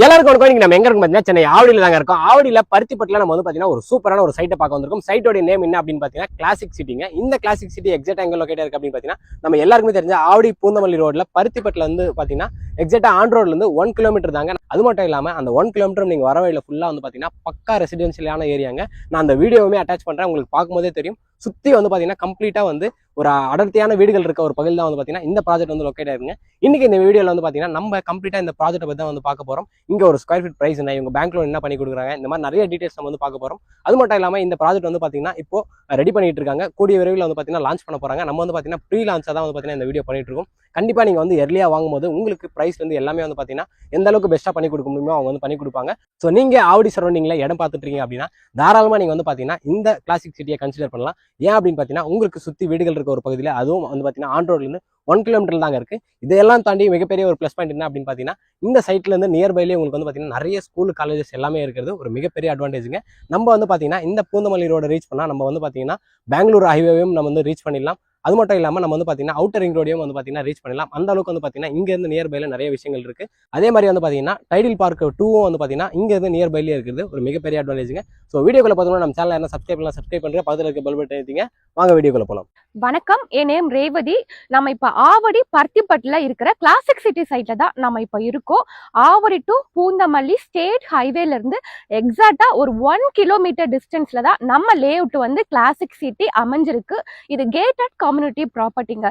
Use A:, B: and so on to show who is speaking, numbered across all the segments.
A: எல்லாருக்கும் வணக்கம். நம்ம எங்க இருக்கும் பார்த்தீங்கன்னா சென்னை ஆவடியில தாங்க இருக்கோம். ஆவடியில பருத்திப்பட்டில நம்ம வந்து பாத்தீங்கன்னா ஒரு சூப்பரான ஒரு சைட்டை பார்க்க வந்திருக்கோம். சைட்டோட நேம் என்ன அப்படின்னு பாத்தீங்கன்னா கிளாசிக் சிட்டிங்க. இந்த கிளாசிக் சிட்டி எக்ஸாக்டா எங்க லொகேட் இருக்கு அப்படின்னு பாத்தீங்கன்னா நம்ம எல்லாருக்குமே தெரிஞ்ச ஆவடி பூந்தமல்லி ரோட்ல பருத்திப்பட்டில வந்து பாத்தீங்கன்னா எக்ஸாக்டா ஆன் ரோட்ல இருந்து 1 கிலோமீட்டர் தாங்க. அது மட்டும் இல்லாம அந்த 1 கிலோமீட்டர் நீங்க வர வழியில ஃபுல்லா வந்து பாத்தீங்கன்னா பக்கா ரெசிடென்சியலான ஏரியாங்க. நான் அந்த வீடியோவுமே அட்டாச் பண்றேன், உங்களுக்கு பார்க்கும்போதே தெரியும். சுத்தி வந்து பாத்தீங்கன்னா கம்ப்ளீட்டா வந்து ஒரு அடர்த்தியான வீடுகள் இருக்க ஒரு பகுதியில் தான் வந்து பாத்தீங்கன்னா இந்த ப்ராஜெக்ட் வந்து லொக்கேட் ஆயிருங்க. இன்னைக்கு இந்த வீடியோல வந்து பாத்தீங்கன்னா நம்ம கம்ப்ளீட்டா இந்த ப்ராஜெக்ட் பத்தி தான் வந்து பார்க்க போறோம். இங்க ஒரு ஸ்கொயர் ஃபீட் பிரைஸ் என்ன, இவங்க பேங்க் லோன் என்ன பண்ணி கொடுக்குறாங்க, இந்த மாதிரி நிறைய டீடைல்ஸ் நம்ம வந்து பார்க்க போறோம். அது மட்டும் இல்லாம இந்த ப்ராஜெக்ட் வந்து பாத்தீங்கன்னா இப்போ ரெடி பண்ணிட்டு இருக்காங்க. கூடிய விரைவில் வந்து பாத்தீங்கன்னா லான்ச் பண்ண போறாங்க. நம்ம வந்து பாத்தீங்கன்னா ப்ரீ லான்ச்சா தான் வந்து பாத்தீங்கன்னா இந்த வீடியோ பண்ணிட்டு இருக்கோம். கண்டிப்பா நீங்க வந்து எர்லியா வாங்கும்போது உங்களுக்கு பிரைஸ் வந்து எல்லாமே வந்து பாத்தீங்கன்னா எந்த அளவுக்கு பெஸ்ட்டா பண்ணி கொடுக்க முடியுமோ அவங்க வந்து பண்ணி கொடுப்பாங்க. ஸோ நீங்க ஆவடி சரௌண்டிங்ல இடம் பார்த்துட்டு இருக்கீங்க அப்படின்னா தாராளமா நீங்க வந்து பாத்தீங்கன்னா இந்த கிளாசிக் சிட்டியை கன்சிடர் பண்ணலாம். ஏன் அப்படின்னு பாத்தீங்கன்னா உங்களுக்கு சுத்தி வீடுகள் இருக்க ஒரு பகுதியில், அதுவும் வந்து பாத்தீங்கன்னா ஆன் ரோட்ல இருந்து 1 கிலோமீட்டர் தாங்க இருக்கு. இதெல்லாம் தாண்டி மிகப்பெரிய ஒரு பிளஸ் பாயிண்ட் என்ன அப்படின்னு பாத்தீங்கன்னா இந்த சைட்ல இருந்து நியர்பைலேயே உங்களுக்கு வந்து பாத்தீங்கன்னா நிறைய ஸ்கூல் காலேஜஸ் எல்லாமே இருக்கிறது ஒரு மிகப்பெரிய அட்வான்டேஜுங்க. நம்ம வந்து பாத்தீங்கன்னா இந்த பூந்தமல்லி ரோட ரீச் பண்ணா நம்ம வந்து பாத்தீங்கன்னா பெங்களூர் ஹைவேவையும் நம்ம வந்து ரீச் பண்ணிடலாம். அது மட்டும் இல்லாமல் நம்ம வந்து பார்த்தீங்கன்னா அவுட்டர் ரிங் ரோடையும் வந்து பார்த்தீங்கன்னா ரீச் பண்ணலாம். அந்த அளவுக்கு வந்து பார்த்தீங்கன்னா இங்கேருந்து நியர்பைல நிறைய விஷயங்கள் இருக்கு. அதே மாதிரி வந்து பார்த்தீங்கன்னா டைடில் பார்க் 2வும் வந்து பார்த்தீங்கன்னா இங்கேருந்து நியர்பைலேயே இருக்குது, ஒரு மிகப்பெரிய அட்வான்டேஜுங்க. ஸோ வீடியோக்குள்ள பார்த்தோம்னா நம்ம சேனல் என்ன சப்ஸ்கிரைப் பண்ணுங்க, பக்கத்தில் இருக்க பெல் பட்டன் அழுத்திங்க. வாங்க வீடியோக்குள்ள போகலாம்.
B: வணக்கம், என் நேம் ரேவதி. நம்ம இப்ப ஆவடி பருத்திப்பட்டில இருக்கிற கிளாசிக் சிட்டி சைட்ல தான் நம்ம இப்ப இருக்கோம். ஆவடி டு பூந்தமல்லி ஸ்டேட் ஹைவேல இருந்து எக்ஸாக்டா ஒரு 1 கிலோமீட்டர் டிஸ்டன்ஸ்ல தான் நம்ம லேஅவுட் வந்து கிளாசிக் சிட்டி அமைஞ்சிருக்கு. இது கேட்டட் கம்யூனிட்டி ப்ராப்பர்ட்டிங்க.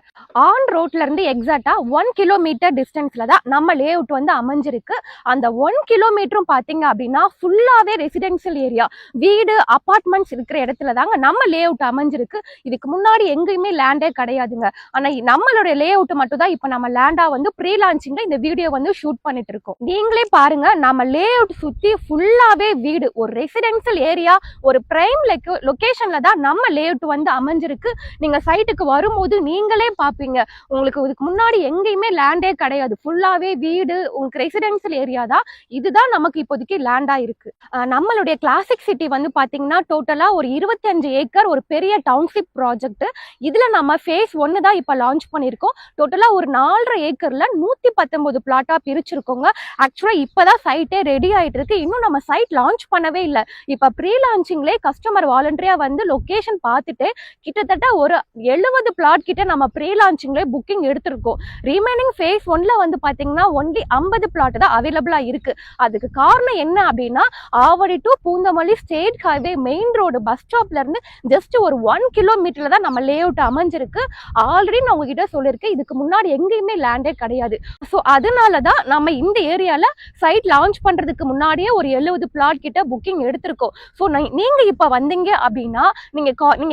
B: ஆன் ரோட்ல இருந்து எக்ஸாக்டா 1 கிலோமீட்டர் டிஸ்டன்ஸ்ல தான் நம்ம லேஅவுட் வந்து அமைஞ்சிருக்கு. அந்த 1 கிலோமீட்டரும் பாத்தீங்க அப்படின்னா ஃபுல்லாவே ரெசிடென்சியல் ஏரியா, வீடு அபார்ட்மெண்ட்ஸ் இருக்கிற இடத்துல தாங்க நம்ம லேஅவுட் அமைஞ்சிருக்கு. இதுக்கு முன்னாடி எங்கேயுமே லேண்டே கிடையாதுங்க. ஆனா நம்மளுடைய லேஅவுட் மட்டும் தான் இப்ப நம்ம லேண்டா வந்து ப்ரீ லான்ச்சிங்ல இந்த வீடியோ வந்து ஷூட் பண்ணிட்டு இருக்கோம். நீங்களே பாருங்க, நம்ம லேஅவுட் சுத்தி ஃபுல்லாவே வீடு, ஒரு ரெசிடென்சியல் ஏரியா, ஒரு பிரைம் லொகேஷன்ல தான் நம்ம லேஅவுட் வந்து அமைஞ்சிருக்கு. நீங்க சைட்டுக்கு வரும்போது நீங்களே பாப்பீங்க, உங்களுக்கு இதுக்கு முன்னாடி எங்கேயுமே லேண்டே கிடையாது, ஃபுல்லாவே வீடு, உங்களுக்கு ரெசிடென்சியல் ஏரியா தான். இதுதான் நமக்கு இப்போதைக்கு லேண்டா இருக்கு. நம்மளுடைய கிளாசிக் சிட்டி வந்து பாத்தீங்கன்னா டோட்டலா ஒரு 25 ஏக்கர் ஒரு பெரிய டவுன்ஷிப் ப்ராஜெக்ட். இதுல நம்ம ஃபேஸ் 1 தான் இப்ப லான்ச் பண்ணிருக்கோம். டோட்டலா ஒரு 4.5 ஏக்கர்ல 119 பிளாட்டா பிரிச்சிருக்கோங்க. ஆக்சுவலா இப்பதான் சைட்டே ரெடி ஆயிட்டு இருக்கு. இன்னும் நம்ம சைட் லான்ச் பண்ணவே இல்லை. இப்ப ப்ரீ லான்ச்சிங்லேயே கஸ்டமர் வாலண்டரியா வந்து லொகேஷன் பார்த்துட்டு கிட்டத்தட்ட ஒரு 70 பிளாட் கிட்ட நம்ம ப்ரீ லான்ச்சிங்லேயே புக்கிங் எடுத்திருக்கோம். ரிமைனிங் ஃபேஸ் 1ல வந்து பாத்தீங்கன்னா ஒன்லி 50 பிளாட் தான் அவைலபிளா இருக்கு. அதுக்கு காரணம் என்ன அப்படின்னா Avadi to Poonamallee state highway main road bus ஸ்டாப்ல இருந்து ஜஸ்ட் ஒரு 1 கிலோமீட்டர்ல தான் நம்ம லேஅவுட் அமைஞ்சிருக்கு. ஆல்ரெடி நான் உங்ககிட்ட சொல்லியிருக்கேன், இதுக்கு முன்னாடி எங்கேயுமே லேண்டே கிடையாது. ஸோ அதனாலதான் நம்ம இந்த ஏரியால சைட் லான்ச் பண்றதுக்கு முன்னாடியே ஒரு 70 பிளாட் கிட்ட புக்கிங் எடுத்திருக்கோம். ஸோ நீங்க இப்ப வந்தீங்க அப்படின்னா நீங்க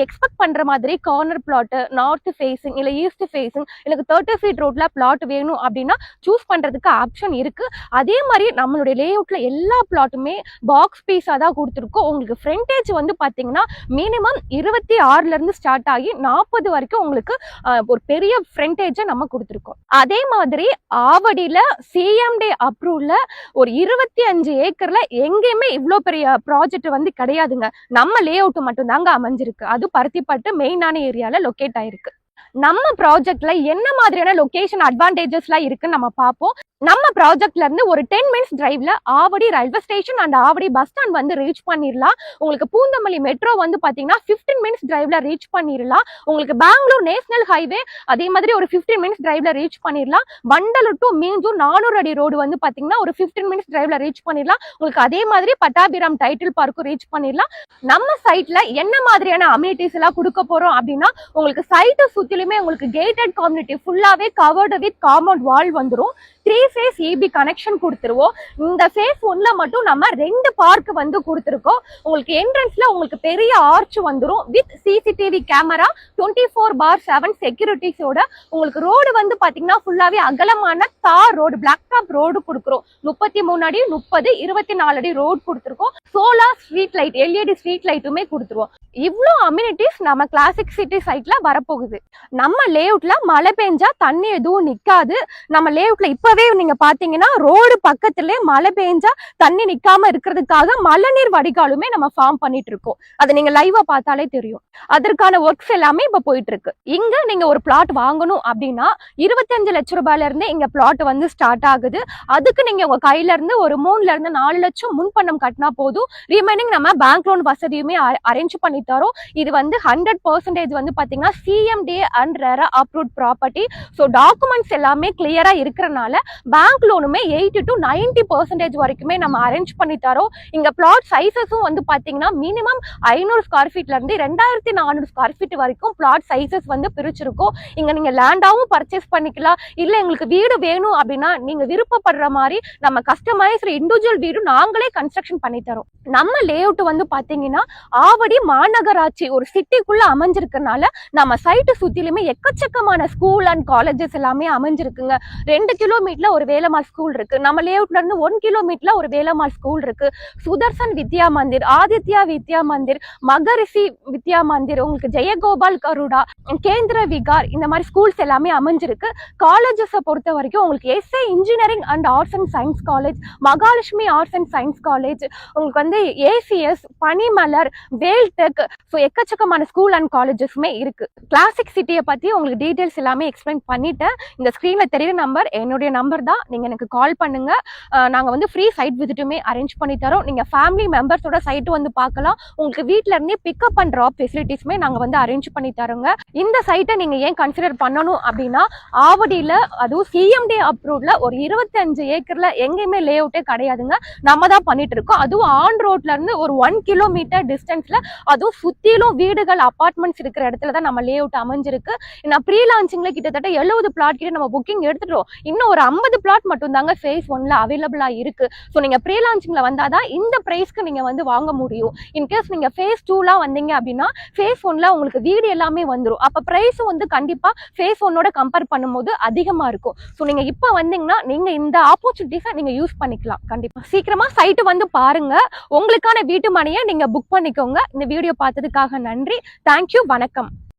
B: எக்ஸ்பெக்ட் பண்ற மாதிரி கார்னர் பிளாட், நார்த் ஃபேசிங் இல்ல ஈஸ்ட் ஃபேசிங், எனக்கு 30 ஃபீட் ரோட்ல பிளாட் வேணும் அப்படின்னா சூஸ் பண்றதுக்கு ஆப்ஷன் இருக்கு. அதே மாதிரி நம்மளுடைய லேஅவுட்ல எல்லா பிளாட்டுமே பாக்ஸ் பீஸா தான் கொடுத்துருக்கோம். உங்களுக்கு ஃப்ரண்டேஜ் வந்து பாத்தீங்கன்னா மினிமம் 26ல இருந்து ஸ்டார்ட் ஆகி 40 வரைக்கும் உங்களுக்கு ஒரு பெரிய ஃப்ரண்டேஜை நம்ம கொடுத்துருக்கோம். அதே மாதிரி ஆவடியில சிஎம்டி அப்ரூவ்ல ஒரு 25 ஏக்கர்ல எங்கேயுமே இவ்வளவு பெரிய ப்ராஜெக்ட் வந்து கிடையாதுங்க. நம்ம லேஅவுட் மட்டும் தாங்க அமைஞ்சிருக்கு. அது பருத்திப்பட்டு மெயினான ஏரியால லொகேட் ஆயிருக்கு. நம்ம ப்ராஜெக்ட்ல என்ன மாதிரியான லொகேஷன் அட்வான்டேஜஸ்லாம் இருக்குன்னு நம்ம பார்ப்போம். நம்ம ப்ராஜெக்ட்ல இருந்து ஒரு 10 மினிட்ஸ் டிரைவ்ல Avadi railway station and Avadi bus stand வந்து ரீச் பண்ணிடலாம். உங்களுக்கு பூந்தமல்லி மெட்ரோ வந்து பாத்தீங்கன்னா 15 மினிட்ஸ் டிரைவ்ல ரீச் பண்ணிடலாம். உங்களுக்கு பெங்களூர் நேஷனல் ஹைவே அதே மாதிரி ஒரு 15 மினிட்ஸ் டிரைவ்ல ரீச் பண்ணிடலாம். வண்டலூர் டு மீஞ்சூர் 400 அடி ரோடு வந்து பாத்தீங்கன்னா ஒரு 15 மினிட்ஸ் டிரைவ்ல ரீச் பண்ணிடலாம். உங்களுக்கு அதே மாதிரி பட்டாபிராம் டைட்டில் பார்க்கும் ரீச் பண்ணிடலாம். நம்ம சைட்ல என்ன மாதிரியான அம்யூனிட்டிஸ் எல்லாம் கொடுக்க போறோம் அப்படின்னா உங்களுக்கு சைட்டை சுத்திலுமே உங்களுக்கு கேட்டட் கம்யூனிட்டி ஃபுல்லாவே கவர்டு வித் காம்பவுண்ட் வால் வந்துடும். 3 ஃபேஸ் EB கனெக்ஷன் கொடுத்துருவோம். இந்த ஃபேஸ் 1ல மட்டும் நம்ம 2 பார்க் வந்து கொடுத்துருக்கோம். உங்களுக்கு என்ட்ரன்ஸ்ல உங்களுக்கு பெரிய ஆர்ச் வந்துடும் வித் CCTV கேமரா 24/7 செக்யூரிட்டிஸோட. உங்களுக்கு ரோடு வந்து பாத்தீங்கன்னா ஃபுல்லாவே அகலமான தார் ரோடு, பிளாக் டாப் ரோடு கொடுக்குறோம். 33 அடி 30 24 அடி ரோடு கொடுத்துருக்கோம். Solar street light LED street லைட்டுமே கொடுத்துருவோம். இவ்ளோ அம்யூனிட்டிஸ் நம்ம கிளாசிக் சிட்டி சைட்ல வரப்போகுது. நம்ம லேஅவுட்ல மழை பெஞ்சா தண்ணி எதுவும் நிக்காது. நம்ம லேஅவுட்ல இப்பவே நீங்க பாத்தீங்கன்னா ரோடு பக்கத்திலே மழை பெஞ்சா தண்ணி நிக்காம இருக்கிறதுக்காக மழைநீர் வடிகாலுமே நம்ம ஃபார்ம் பண்ணிட்டு இருக்கோம். அதை நீங்க லைவா பார்த்தாலே தெரியும். அதற்கான ஒர்க்ஸ் எல்லாமே இப்ப போயிட்டு இருக்கு. இங்க நீங்க ஒரு பிளாட் வாங்கணும் அப்படின்னா 25 லட்சம் ரூபாயில இருந்து இங்க பிளாட் வந்து ஸ்டார்ட் ஆகுது. அதுக்கு நீங்க உங்க கையில இருந்து ஒரு 3 ல இருந்து 4 லட்சம் முன்பணம் கட்டினா போதும். ரிமைனிங் நம்ம பேங்க் லோன் வசதியுமே அரேஞ்ச் பண்ணி தரோம். இது வந்து 100% வந்து பாத்தீங்கன்னா CMDA and RERA approved property. So documents எல்லாமே கிளியரா இருக்கிறனால பேங்க் லோனுமே 80 to 90% வரைக்குமே நம்ம அரேஞ்ச் பண்ணி தரோம். இங்க பிளாட் சைசஸும் வந்து பாத்தீங்கன்னா மினிமம் 500 ஸ்கொயர் ஃபீட்ல இருந்து 2400 ஸ்கொயர் ஃபீட் வரைக்கும் பிளாட் சைசஸ் வந்து பிரிச்சிருக்கோம். இங்க நீங்க லேண்டாவும் பர்ச்சேஸ் பண்ணிக்கலாம். இல்ல எங்களுக்கு வீடு வேணும் அப்படின்னா நீங்க விருப்பப்படுற மாதிரி நம்ம கஸ்டமைஸ்டு இண்டிவிஜுவல் வீடு நாங்களே கன்ஸ்ட்ரக்ஷன் பண்ணி தரோம். நம்ம லேஅவுட் வந்து பாத்தீங்கன்னா ஆவடி மாநகராட்சி ஒரு சிட்டிக்குள்ள அமைஞ்சிருக்கனால நம்ம சைட்டு சுத்திலுமே எக்கச்சக்கமான ஸ்கூல் அண்ட் காலேஜஸ் எல்லாமே அமைஞ்சிருக்குங்க. 2 கிலோமீட்டர்ல ஒரு வேலம்மாள் ஸ்கூல் இருக்கு. நம்ம லேஅவுட்ல இருந்து 1 கிலோமீட்டர்ல ஒரு வேலம்மாள் ஸ்கூல் இருக்கு. சுதர்சன் வித்யா மந்திர், ஆதித்யா வித்யா மந்திர், மகரிஷி வித்யா மந்திர், உங்களுக்கு ஜெயகோபால் கருடா, கேந்திர விகார், இந்த மாதிரி ஸ்கூல்ஸ் எல்லாமே அமைஞ்சிருக்கு. காலேஜஸ் பொறுத்த வரைக்கும் உங்களுக்கு SA engineering and arts and science college, Mahalakshmi arts and science college, உங்களுக்கு வந்து ACS, பனிமலர், வேல்டெக், ஸோ எக்கச்சக்கமான ஸ்கூல் அண்ட் காலேஜஸ்மே இருக்கு. கிளாசிக் சிட்டியை பத்தி உங்களுக்கு டீடைல்ஸ் எல்லாமே எக்ஸ்பிளைன் பண்ணிட்டேன். இந்த ஸ்கிரீன்ல தெரியுற நம்பர் என்னுடைய நம்பர் தான். நீங்க எனக்கு கால் பண்ணுங்க. நாங்க வந்து ஃப்ரீ சைட் விசிட்டுமே அரேஞ்ச் பண்ணி தரோம். நீங்க ஃபேமிலி மெம்பர்ஸோட சைட் வந்து பார்க்கலாம். உங்களுக்கு வீட்ல இருந்தே பிக்கப் அண்ட் ட்ராப் ஃபெசிலிட்டிஸ்மே நாங்க வந்து அரேஞ்ச் பண்ணி தரோங்க. இந்த சைட்டை நீங்க ஏன் கன்சிடர் பண்ணணும் அப்படின்னா ஆவடியில அதுவும் CMDA அப்ரூவ்ட்ல ஒரு 25 ஏக்கர்ல எங்கேயுமே லேஅவுட்டே கிடையாதுங்க. நம்ம தான் பண்ணிட்டு இருக்கோம். அதுவும் ஆன் ரோட்ல இருந்து ஒரு 1 கிலோமீட்டர் டிஸ்டன்ஸ்ல, அதுவும் சுத்திலும் வீடுகள் அபார்ட்மெண்ட்ஸ் இருக்கிற இடத்துல தான் நம்ம லேஅவுட் அமைஞ்சிருக்கு. நான் ப்ரீ லான்ச்சிங்ல கிட்டத்தட்ட 70 பிளாட் கிட்ட நம்ம புக்கிங் எடுத்துட்டோம். இன்னும் ஒரு 50 பிளாட் மட்டும் தாங்க ஃபேஸ் 1ல அவைலபிளா இருக்கு. ஸோ நீங்க ப்ரீ லான்ச்சிங்ல வந்தாதான் இந்த பிரைஸ்க்கு நீங்க வந்து வாங்க முடியும். இன்கேஸ் நீங்க ஃபேஸ் 2லாம் வந்தீங்க அப்படின்னா ஃபேஸ் 1ல உங்களுக்கு வீடு எல்லாமே வந்துடும். அப்ப பிரைஸும் வந்து கண்டிப்பா ஃபேஸ் 1ஓட கம்பேர் பண்ணும்போது அதிகமா இருக்கும். ஸோ நீங்க இப்ப வந்தீங்கன்னா நீங்க இந்த ஆப்பர்ச்சுனிட்டிஸை நீங்க யூஸ் பண்ணிக்கலாம். கண்டிப்பா சீக்கிரமா சைட்டு வந்து பாருங்க. உங்களுக்கான வீட்டு மனையை நீங்க புக் பண்ணிக்கோங்க. இந்த வீடியோ பார்த்ததுக்காக நன்றி. தேங்க்யூ. வணக்கம்.